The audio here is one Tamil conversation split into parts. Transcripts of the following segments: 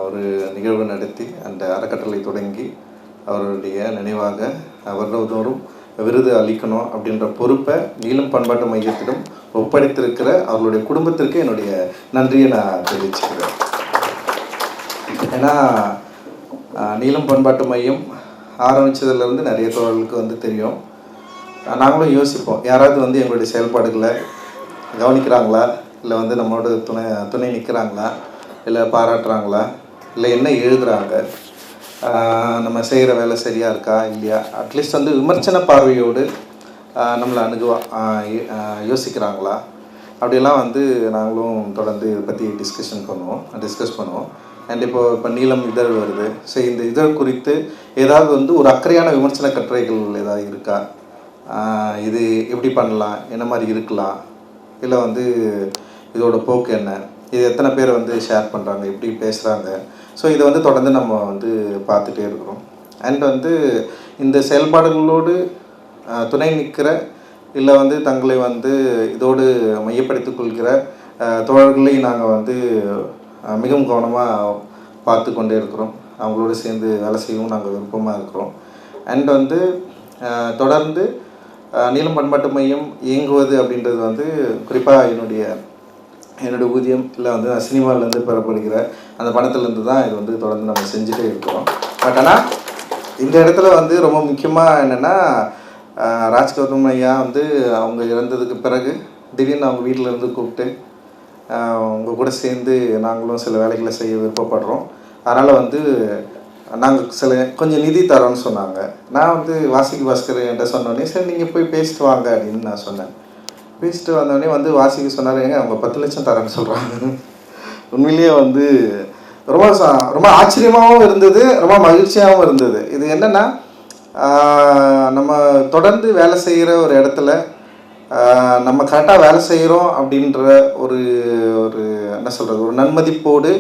ஒரு நிகழ்வு நடத்தி அந்த அறக்கட்டளை தொடங்கி அவருடைய நினைவாக வருடந்தோறும் விருது அளிக்கணும் அப்படின்ற பொறுப்பை நீலம் பண்பாட்டு மையத்திடம் ஒப்படைத்திருக்கிற அவர்களுடைய குடும்பத்திற்கு என்னுடைய நன்றியை நான் தெரிவிச்சுக்கிறேன். ஏன்னா நீலம் பண்பாட்டு மையம் ஆரம்பித்ததுலேருந்து நிறைய தோழர்களுக்கு தெரியும். நாங்களும் யோசிப்போம், யாராவது எங்களுடைய செயல்பாடுகளை கவனிக்கிறாங்களா, இல்லை நம்மளோட துணை நிற்கிறாங்களா, இல்லை பாராட்டுறாங்களா, இல்லை என்ன எழுதுகிறாங்க, நம்ம செய்கிற வேலை சரியாக இருக்கா இல்லையா, அட்லீஸ்ட் விமர்சன பார்வையோடு நம்மளை யோசிக்கிறாங்களா, அப்படியெல்லாம் நாங்களும் தொடர்ந்து இதை பற்றி டிஸ்கஸ் பண்ணுவோம். அண்ட் இப்போ நீலம் இதழ் வருது. ஸோ இந்த இதழ் குறித்து ஏதாவது ஒரு அக்கறையான விமர்சன கட்டுரைகள் ஏதாவது இருக்கா, இது எப்படி பண்ணலாம், என்ன மாதிரி இருக்கலாம், இல்லை இதோட போக்கு என்ன, இது எத்தனை பேர் ஷேர் பண்ணுறாங்க, எப்படி பேசுகிறாங்க. ஸோ இதை தொடர்ந்து நம்ம பார்த்துட்டே இருக்கிறோம். அண்ட் இந்த செயல்பாடுகளோடு துணை நிற்கிற இல்லை தங்களை இதோடு மையப்படுத்திக் கொள்கிற தோழர்களையும் நாங்கள் மிகவும் கவனமாக பார்த்து கொண்டே இருக்கிறோம். அவங்களோடு சேர்ந்து வேலை செய்யவும் நாங்கள் விருப்பமாக இருக்கிறோம். அண்ட் தொடர்ந்து நீலம் பண்பாட்டு மையம் இயங்குவது அப்படின்றது குறிப்பாக என்னுடைய ஊதியம் இல்லை நான் சினிமாவிலேருந்து பெறப்படுகிற அந்த பணத்துலேருந்து தான் இது தொடர்ந்து நம்ம செஞ்சுட்டே இருக்கிறோம். பட் ஆனால் இந்த இடத்துல ரொம்ப முக்கியமாக என்னென்னா, ராஜ் கௌதம் ஐயா அவங்க இறந்ததுக்கு பிறகு திடீர்னு அவங்க வீட்டிலேருந்து கூப்பிட்டு உங்கள் கூட சேர்ந்து நாங்களும் சில வேலைகளை செய்ய விருப்பப்படுறோம், அதனால் நாங்கள் கொஞ்சம் நிதி தரோன்னு சொன்னாங்க. நான் வாசிக்கு பாஸ்கர் என்கிட்ட சொன்னோடனே சரி நீங்கள் போய் பேசிட்டு வாங்க அப்படின்னு நான் சொன்னேன். பேசிட்டு வந்தோடனே வாசிக்கு சொன்னார், ஏங்க அவங்க 10 லட்சம் தரேன்னு சொல்கிறாங்க. உண்மையிலேயே ரொம்ப ஆச்சரியமாகவும் இருந்தது, ரொம்ப மகிழ்ச்சியாகவும் இருந்தது. இது என்னென்னா, நம்ம தொடர்ந்து வேலை செய்கிற ஒரு இடத்துல நம்ம கரெக்டாக வேலை செய்கிறோம் அப்படின்ற ஒரு என்ன சொல்கிறது, ஒரு நன்மதிப்போடு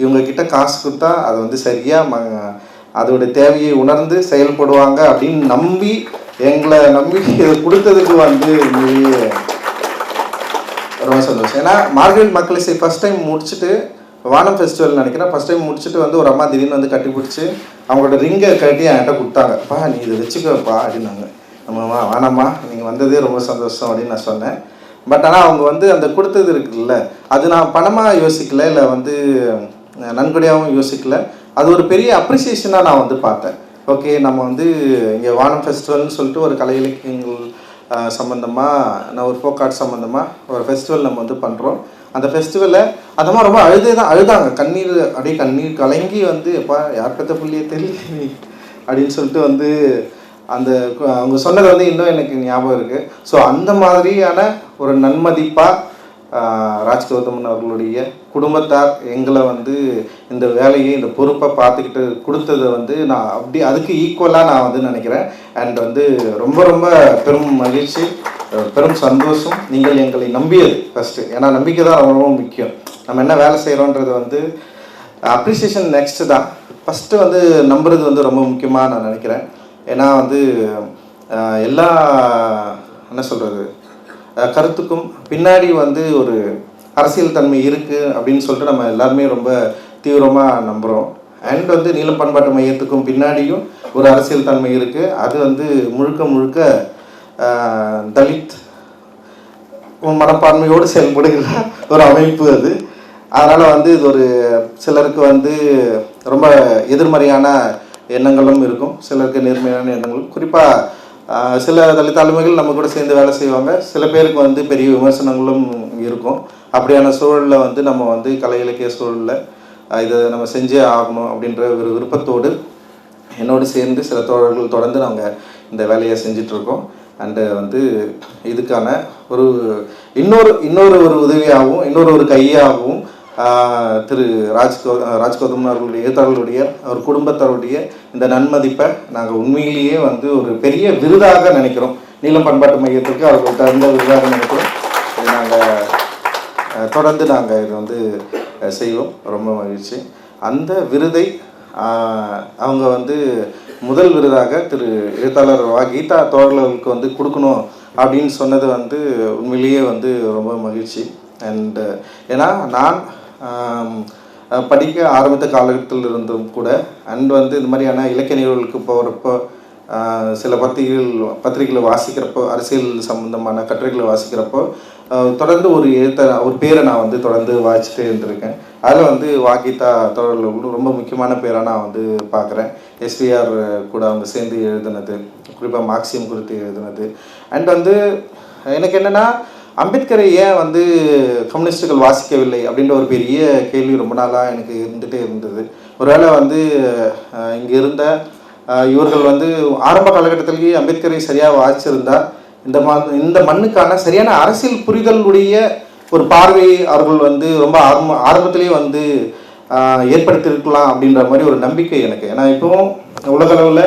இவங்கக்கிட்ட காசு கொடுத்தா அது சரியாக அதோடைய தேவையை உணர்ந்து செயல்படுவாங்க அப்படின்னு எங்களை நம்பி இதை கொடுத்ததுக்கு உண்மையிலேயே ரொம்ப சந்தோஷம். ஏன்னா மார்கரெட் மக்களிசை ஃபஸ்ட் டைம் முடிச்சுட்டு, வானம் ஃபெஸ்டிவல் நினைக்கிறேன், ஃபஸ்ட் டைம் முடிச்சுட்டு ஒரு அம்மா திடீர்னு கட்டி பிடிச்சி அவங்களோட ரிங்கை கட்டி என்கிட்ட கொடுத்தாங்கப்பா, நீ இதை வச்சுக்கப்பா அப்படின்னாங்க. நம்மம்மா வேணாம்மா, நீங்கள் வந்ததே ரொம்ப சந்தோஷம் அப்படின்னு நான் சொன்னேன். பட் ஆனால் அவங்க அந்த கொடுத்தது இருக்குல்ல, அது நான் பணமாக யோசிக்கல, இல்லை நன்கொடையாகவும் யோசிக்கல, அது ஒரு பெரிய அப்ரிசியேஷனாக நான் பார்த்தேன். ஓகே, நம்ம இங்கே வானம் ஃபெஸ்டிவல்னு சொல்லிட்டு ஒரு கலை இலக்கியங்கள் சம்மந்தமாக, நான் ஒரு ஃபோக் ஆர்ட் சம்மந்தமாக ஒரு ஃபெஸ்டிவல் நம்ம பண்ணுறோம். அந்த ஃபெஸ்டிவலை அதமாக ரொம்ப அழுதாங்க, கண்ணீர் கலங்கி எப்பா யார் பெற்ற புள்ளியே தெரியல அப்படின்னு சொல்லிட்டு அவங்க சொன்னது இன்னும் எனக்கு ஞாபகம் இருக்குது. ஸோ அந்த மாதிரியான ஒரு நன்மதிப்பாக ராஜ் கௌதமன் அவர்களுடைய குடும்பத்தார் எங்களை இந்த வேலையை, இந்த பொறுப்பை பார்த்துக்கிட்டு கொடுத்ததை நான் அதுக்கு ஈக்குவலாக நான் நினைக்கிறேன். அண்ட் ரொம்ப ரொம்ப பெரும் மகிழ்ச்சி, பெரும் சந்தோஷம். நீங்கள் எங்களை நம்பியது ஃபஸ்ட்டு, ஏன்னா நம்பிக்கை தான் ரொம்ப ரொம்ப முக்கியம். நம்ம என்ன வேலை செய்கிறோன்றது அப்ரிசியேஷன் நெக்ஸ்ட்டு தான். ஃபஸ்ட்டு நம்புறது ரொம்ப முக்கியமாக நான் நினைக்கிறேன். ஏன்னா எல்லா என்ன சொல்கிறது கருத்துக்கும் பின்னாடி ஒரு அரசியல் தன்மை இருக்குது அப்படின்னு சொல்லிட்டு நம்ம எல்லாருமே ரொம்ப தீவிரமாக நம்புகிறோம். அண்ட் நீலம் பண்பாட்டு மையத்துக்கும் பின்னாடியும் ஒரு அரசியல் தன்மை இருக்குது. அது முழுக்க தலித் மனப்பான்மையோடு செயல்படுகிற ஒரு அமைப்பு அது. அதனால் இது ஒரு சிலருக்கு ரொம்ப எதிர்மறையான எண்ணங்களும் இருக்கும், சிலருக்கு நேர்மையான எண்ணங்களும். குறிப்பாக சில தலித் ஆளுமைகள் நம்ம கூட சேர்ந்து வேலை செய்வாங்க, சில பேருக்கு பெரிய விமர்சனங்களும் இருக்கும். அப்படியான சூழலில் நம்ம கலை இலக்கிய சூழலில் இதை நம்ம செஞ்சே ஆகணும் அப்படின்ற ஒரு விருப்பத்தோடு என்னோடு சேர்ந்து சில தோழர்கள் தொடர்ந்து நாங்கள் இந்த வேலையை செஞ்சிட்ருக்கோம். அண்டு இதுக்கான இன்னொரு ஒரு உதவியாகவும் இன்னொரு கையாகவும் திரு ராஜ் கௌதம் அவர்களுடைய எழுத்தாளர்களுடைய அவர் குடும்பத்தாருடைய இந்த நன்மதிப்பை நாங்கள் உண்மையிலேயே ஒரு பெரிய விருதாக நினைக்கிறோம். நீலம் பண்பாட்டு மையத்திற்கு அவர்கள் தகுந்த விருதாக நினைக்கிறோம். இது நாங்கள் தொடர்ந்து நாங்கள் இதை செய்வோம். ரொம்ப மகிழ்ச்சி. அந்த விருதை அவங்க முதல் விருதாக திரு எழுத்தாளர் கீதா தோழர்களுக்கு கொடுக்கணும் அப்படின்னு சொன்னது உண்மையிலேயே ரொம்ப மகிழ்ச்சி. அண்டு ஏன்னா நான் படிக்க ஆரம்பித்த காலகட்டத்தில் இருந்தும் கூட அண்ட் வந்து இது மாதிரியான இலக்கிய நிகழ்வுகளுக்கு போகிறப்போ சில பத்திரிகைகளை வாசிக்கிறப்போ அரசியல் சம்பந்தமான கட்டுரைகளை வாசிக்கிறப்போ தொடர்ந்து ஒரு பேரை நான் வந்து தொடர்ந்து வாசிச்சுட்டே இருந்திருக்கேன். அதில் வந்து வாகிதா தோழர்கள் ரொம்ப முக்கியமான பேராக நான் வந்து பார்க்குறேன். எஸ்விஆர் கூட அவங்க சேர்ந்து எழுதுனது, குறிப்பாக மார்க்சியம் குறித்து எழுதுனது. அண்ட் வந்து எனக்கு என்னென்னா, அம்பேத்கரை ஏன் வந்து கம்யூனிஸ்டுகள் வாசிக்கவில்லை அப்படின்ற ஒரு பெரிய கேள்வி ரொம்ப நாளாக எனக்கு இருந்துகிட்டே இருந்தது. ஒருவேளை வந்து இங்கே இருந்த இவர்கள் வந்து ஆரம்ப காலகட்டத்திலேயே அம்பேத்கரை சரியாக வாசிச்சிருந்தா இந்த மண்ணுக்கான சரியான அரசியல் புரிதலுடைய ஒரு பார்வை அவர்கள் வந்து ரொம்ப ஆரம்பத்திலேயே வந்து ஏற்படுத்தியிருக்கலாம் அப்படின்ற மாதிரி ஒரு நம்பிக்கை எனக்கு. ஏன்னா இப்போவும் உலகளவில்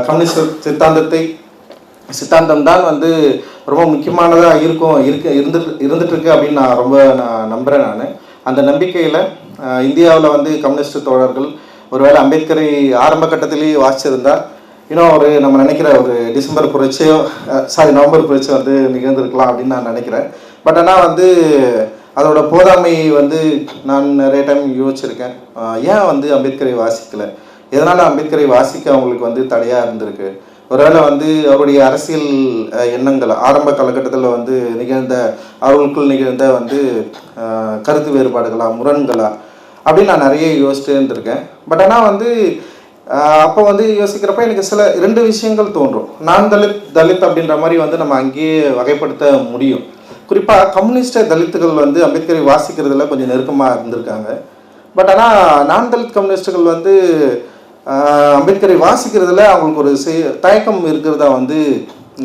கம்யூனிஸ்ட் சித்தாந்தம் தான் வந்து ரொம்ப முக்கியமானதாக இருந்துட்டுருக்கு அப்படின்னு நான் நம்புகிறேன். நான் அந்த நம்பிக்கையில் இந்தியாவில் வந்து கம்யூனிஸ்ட் தோழர்கள் ஒருவேளை அம்பேத்கரை ஆரம்ப கட்டத்திலேயே வாசிச்சிருந்தால் இன்னும் நம்ம நினைக்கிற ஒரு நவம்பர் புரட்சியோ வந்து நிகழ்ந்திருக்கலாம் அப்படின்னு நான் நினைக்கிறேன். பட் ஆனால் வந்து அதோட போதாமை வந்து நான் நிறைய டைம் யோசிச்சிருக்கேன். ஏன் வந்து அம்பேத்கரை வாசிக்கலை, எதனால் அம்பேத்கரை வாசிக்க அவங்களுக்கு வந்து தடையாக இருந்திருக்கு? ஒருவேளை வந்து அவருடைய அரசியல் எண்ணங்கள் ஆரம்ப காலகட்டத்தில் வந்து அவர்களுக்குள் நிகழ்ந்த வந்து கருத்து வேறுபாடுகளா, முரண்களா அப்படின்னு நான் நிறைய யோசிச்சுட்டே இருந்திருக்கேன். பட் ஆனால் வந்து அப்போ வந்து யோசிக்கிறப்ப எனக்கு 2 விஷயங்கள் தோன்றும். நான் தலித் அப்படின்ற மாதிரி வந்து நம்ம அங்கேயே வகைப்படுத்த முடியும். குறிப்பாக கம்யூனிஸ்ட் தலித்துகள் வந்து அம்பேத்கரை வாசிக்கிறதுல கொஞ்சம் நெருக்கமாக இருந்திருக்காங்க. பட் ஆனால் நான் தலித் கம்யூனிஸ்டுகள் வந்து அம்பேத்கரை வாசிக்கிறதுல அவங்களுக்கு ஒரு தயக்கம் இருக்கிறதா வந்து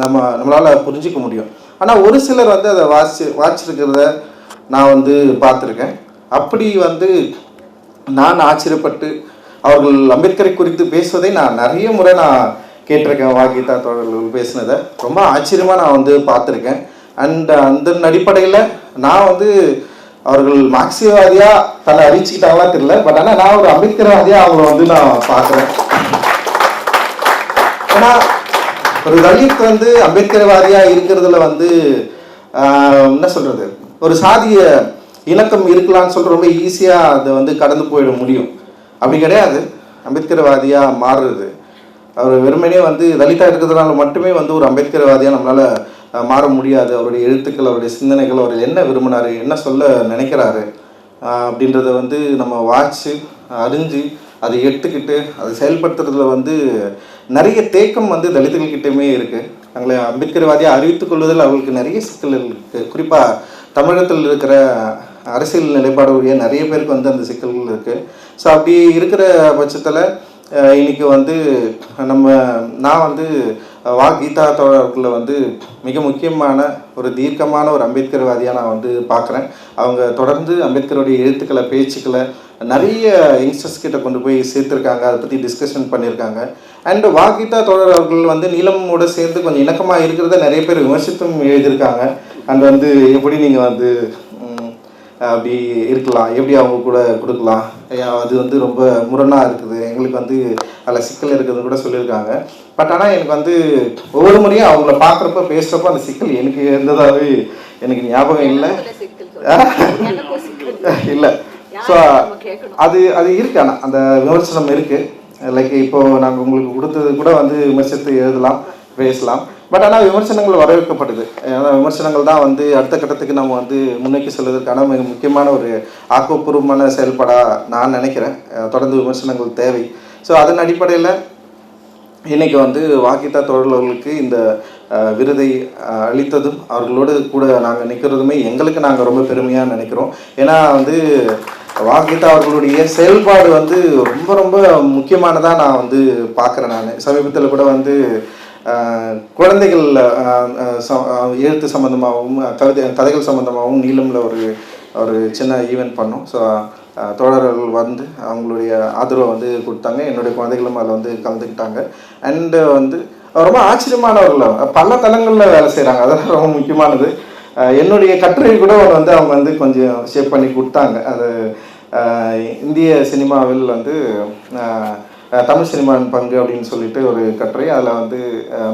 நம்மளால் புரிஞ்சிக்க முடியும். ஆனால் ஒரு சிலர் வந்து அதை வாசிச்சிருக்கிறத நான் வந்து பார்த்துருக்கேன். அப்படி வந்து நான் ஆச்சரியப்பட்டு அவர்கள் அம்பேத்கரை குறித்து பேசுவதை நான் நிறைய முறை கேட்டிருக்கேன். வாகிதா தோழர்கள் பேசினதை ரொம்ப ஆச்சரியமாக நான் வந்து பார்த்துருக்கேன். அண்ட் அந்த அடிப்படையில் நான் வந்து அவர்கள் மார்க்சியவாதியாக தன்னை அறிவிச்சுக்கிட்டாங்களா தெரியல. பட் ஆனால் நான் ஒரு அம்பேத்கர்வாதியாக அவங்கள வந்து நான் பார்க்குறேன். ஏன்னா ஒரு தலித் வந்து அம்பேத்கர்வாதியாக இருக்கிறதுல வந்து என்ன சொல்கிறது, ஒரு சாதிய இணக்கம் இருக்கலான்னு சொல்லிட்டு ரொம்ப ஈஸியாக அதை வந்து கடந்து போயிட முடியும். அப்படி கிடையாது. அம்பேத்கர்வாதியாக மாறுறது அவர் வெறுமனே வந்து தலிதாக இருக்கிறதுனால மட்டுமே வந்து ஒரு அம்பேத்கர்வாதியாக நம்மளால் மாற முடியாது. அவருடைய எழுத்துக்கள், அவருடைய சிந்தனைகள், அவர் என்ன விரும்பினார், என்ன சொல்ல நினைக்கிறாரு அப்படின்றத வந்து நம்ம வாட்சி அறிஞ்சு அதை எடுத்துக்கிட்டு அதை செயல்படுத்துறதுல வந்து நிறைய தேக்கம் வந்து தலித்துகள்கிட்டயுமே இருக்குது. அவங்களை அம்பேத்கர்வாதியாக அறிவித்துக் கொள்வதில் அவர்களுக்கு நிறைய சிக்கல்கள் இருக்குது. குறிப்பாக தமிழகத்தில் இருக்கிற அரசியல் நிலைப்பாடுடைய நிறைய பேருக்கு வந்து அந்த சிக்கல்கள் இருக்குது. ஸோ அப்படி இருக்கிற பட்சத்தில் இன்றைக்கி வந்து நான் வந்து வாகிதா தோழர்களை வந்து மிக முக்கியமான ஒரு தீர்க்கமான ஒரு அம்பேத்கர்வாதியாக நான் வந்து பார்க்குறேன். அவங்க தொடர்ந்து அம்பேத்கருடைய எழுத்துக்களை, பேச்சுக்களை நிறைய யங்ஸ்டர்ஸ் கிட்ட கொண்டு போய் சேர்த்துருக்காங்க. அதை பற்றி டிஸ்கஷன் பண்ணியிருக்காங்க. அண்ட் வாகிதா தோழர் அவர்கள் வந்து நீலமோட சேர்ந்து கொஞ்சம் இணக்கமாக இருக்கிறத நிறைய பேர் விமர்சித்தும் எழுதியிருக்காங்க. அண்ட் வந்து எப்படி நீங்கள் வந்து அப்படி இருக்கலாம், எப்படி அவங்க கூட கொடுக்கலாம், அது வந்து ரொம்ப முரணாக இருக்குது, எங்களுக்கு வந்து அதில் சிக்கல் இருக்குதுன்னு கூட சொல்லியிருக்காங்க. பட் ஆனால் எனக்கு வந்து ஒவ்வொரு முறையும் அவங்கள பார்க்குறப்ப பேசுகிறப்போ அந்த சிக்கல் எனக்கு இருந்ததாகவே எனக்கு ஞாபகம் இல்லை. ஸோ அது இருக்குது. ஆனால் அந்த விமர்சனம் இருக்குது. லைக் இப்போது நாங்கள் உங்களுக்கு கொடுத்தது கூட வந்து விமர்சித்து எழுதலாம், பேசலாம். பட் ஆனால் விமர்சனங்கள் வரவேற்கப்படுது. ஏன்னா விமர்சனங்கள் தான் வந்து அடுத்த கட்டத்துக்கு நம்ம வந்து முன்னோக்கி செல்வதற்கான மிக முக்கியமான ஒரு ஆக்கப்பூர்வமான செயல்பாடாக நான் நினைக்கிறேன். தொடர்ந்து விமர்சனங்கள் தேவை. ஸோ அதன் அடிப்படையில் இன்றைக்கி வந்து வாகிதா தோழர்களுக்கு இந்த விருதை அளித்ததும் அவர்களோடு கூட நாங்கள் நிற்கிறதுமே எங்களுக்கு நாங்கள் ரொம்ப பெருமையாக நினைக்கிறோம். ஏன்னா வந்து வாகிதா அவர்களுடைய செயல்பாடு வந்து ரொம்ப ரொம்ப முக்கியமானதாக நான் வந்து பார்க்குறேன். நான் சமீபத்தில் கூட வந்து குழந்தைகள் எழுத்து சம்மந்தமாகவும் கதைகள் சம்மந்தமாகவும் நீலமில் ஒரு சின்ன ஈவெண்ட் பண்ணோம். ஸோ தோழர்கள் வந்து அவங்களுடைய ஆதரவை வந்து கொடுத்தாங்க. என்னுடைய குழந்தைகளும் அதில் வந்து கலந்துக்கிட்டாங்க. அண்டு வந்து ரொம்ப ஆச்சரியமானவர்கள் பல தளங்களில் வேலை செய்கிறாங்க. அதெல்லாம் ரொம்ப முக்கியமானது. என்னுடைய கட்டுரை கூட வந்து அவங்க வந்து கொஞ்சம் ஷேப் பண்ணி கொடுத்தாங்க. அது இந்திய சினிமாவில் வந்து தமிழ் சினிமாவின் பங்கு அப்படின்னு சொல்லிட்டு ஒரு கட்டுரை அதில் வந்து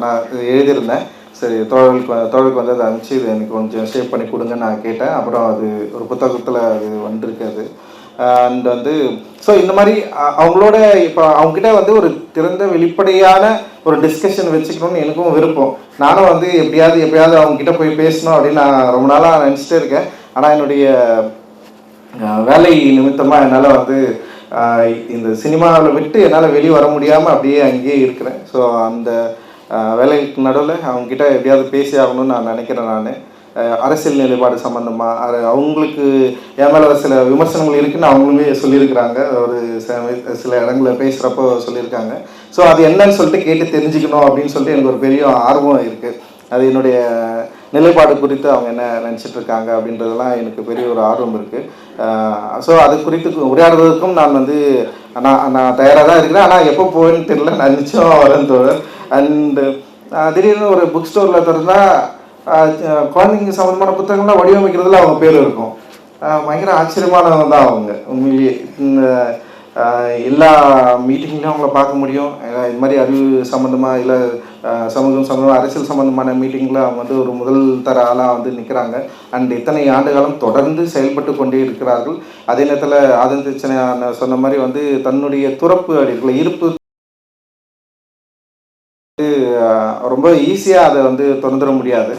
நான் எழுதியிருந்தேன். சரி, தோழருக்கு வந்து அதை அனுப்பிச்சு இது எனக்கு கொஞ்சம் ஷேப் பண்ணி கொடுங்கன்னு நான் கேட்டேன். அப்புறம் அது ஒரு புத்தகத்தில் அது வந்திருக்கு. அது அண்ட் வந்து ஸோ இந்த மாதிரி அவங்களோட இப்போ அவங்ககிட்ட வந்து ஒரு திறந்த வெளிப்படையான ஒரு டிஸ்கஷன் வச்சுக்கணும்னு எனக்கும் விருப்பம். நானும் வந்து எப்பயாவது அவங்ககிட்ட போய் பேசணும் அப்படின்னு நான் ரொம்ப நாளாக நினச்சிட்டே இருக்கேன். ஆனால் என்னுடைய வேலை நிமித்தமாக என்னால் வந்து இந்த சினிமாவில் விட்டு என்னால் வெளியே வர முடியாமல் அப்படியே அங்கேயே இருக்கிறேன். ஸோ அந்த வேலைக்கு நடுவில் அவங்ககிட்ட எப்படியாவது பேசி ஆகணும்னு நான் நினைக்கிறேன். நான் அரசியல் நிலைப்பாடு சம்மந்தமாக அவங்களுக்கு என் மேலே சில விமர்சனங்கள் இருக்குதுன்னு அவங்களுமே சொல்லியிருக்கிறாங்க. ஒரு சில இடங்களில் பேசுகிறப்போ சொல்லியிருக்காங்க. ஸோ அது என்னன்னு சொல்லிட்டு கேட்டு தெரிஞ்சுக்கணும் அப்படின்னு சொல்லிட்டு எனக்கு ஒரு பெரிய ஆர்வம் இருக்குது. அது என்னுடைய நிலைப்பாடு குறித்து அவங்க என்ன நினச்சிட்ருக்காங்க அப்படின்றதெல்லாம் எனக்கு பெரிய ஒரு ஆர்வம் இருக்குது. ஸோ அது குறித்து உரையாடுவதற்கும் நான் வந்து நான் தயாராக தான் இருக்கிறேன். ஆனால் எப்போ போவேன்னு தெரியல, நான் நிச்சயம் வரேன் தோழர். அண்டு திடீர்னு ஒரு புக் ஸ்டோரில் திறந்தா குழந்தைங்க சம்மந்தமான புத்தகங்கள்லாம் வடிவமைக்கிறதுல அவங்க பேர் இருக்கும். பயங்கர ஆச்சரியமானவங்க தான் அவங்க. உண்மையிலேயே எல்லா மீட்டிங்லையும் அவங்கள பார்க்க முடியும். இது மாதிரி அறிவு சம்மந்தமாக இல்லை சமூகம் சம்மந்தமாக அரசியல் சம்மந்தமான மீட்டிங்கில் அவங்க வந்து ஒரு முதல் தர ஆளாக வந்து நிற்கிறாங்க. அண்ட் இத்தனை ஆண்டு காலம் தொடர்ந்து செயல்பட்டு கொண்டே இருக்கிறார்கள். அதே நேரத்தில் ஆதந்திச்சனை சொன்ன மாதிரி வந்து தன்னுடைய துறப்பு அப்படிங்கிற இருப்பு ரொம்ப ஈஸியாக அதை வந்து திறந்துட முடியாது.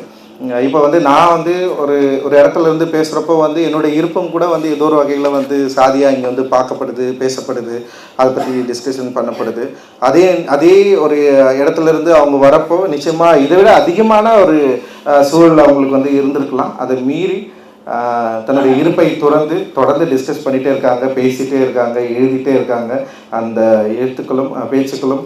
இப்போ வந்து நான் வந்து ஒரு இடத்துல இருந்து பேசுகிறப்போ வந்து என்னுடைய இருப்பம் கூட வந்து ஏதோ ஒரு வகையில் வந்து சாதியாக இங்கே வந்து பார்க்கப்படுது, பேசப்படுது, அதை பற்றி டிஸ்கஷன் பண்ணப்படுது. அதே ஒரு இடத்துல இருந்து அவங்க வரப்போ நிச்சயமாக இதை விட அதிகமான ஒரு சூழல் அவங்களுக்கு வந்து இருந்திருக்கலாம். அதை மீறி தன்னுடைய இருப்பை தொடர்ந்து டிஸ்கஸ் பண்ணிகிட்டே இருக்காங்க, பேசிகிட்டே இருக்காங்க, எழுதிட்டே இருக்காங்க. அந்த எழுத்துக்களும் பேச்சுக்களும்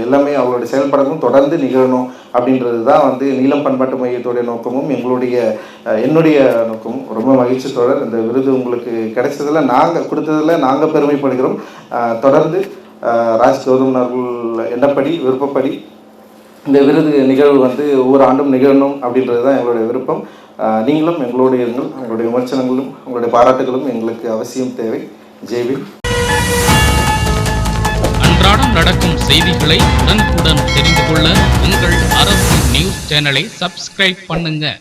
எல்லாமே அவங்களுடைய செயல்பாடுகளும் தொடர்ந்து நிகழணும் அப்படின்றது தான் வந்து நீலம் பண்பாட்டு மையத்துடைய நோக்கமும் என்னுடைய நோக்கமும். ரொம்ப மகிழ்ச்சி தோழர், இந்த விருது உங்களுக்கு கிடைச்சதில் கொடுத்ததில் நாங்கள் பெருமைப்படுகிறோம். தொடர்ந்து ராஜ் கௌதம் அவர்கள் என்னப்படி விருப்பப்படி இந்த விருது நிகழ்வு வந்து ஒவ்வொரு ஆண்டும் நிகழணும் அப்படின்றது தான் எங்களுடைய விருப்பம். நீங்களும் எங்களோடு இருங்கள். உங்களுடைய விமர்சனங்களும் உங்களுடைய பாராட்டுகளும் எங்களுக்கு அவசியம் தேவை. ஜெய்பீம். அன்றாடம் நடக்கும் செய்திகளை உடனுக்குடன் தெரிந்து கொள்ள உங்கள் அரசு நியூஸ் சேனலை சப்ஸ்கிரைப் பண்ணுங்க.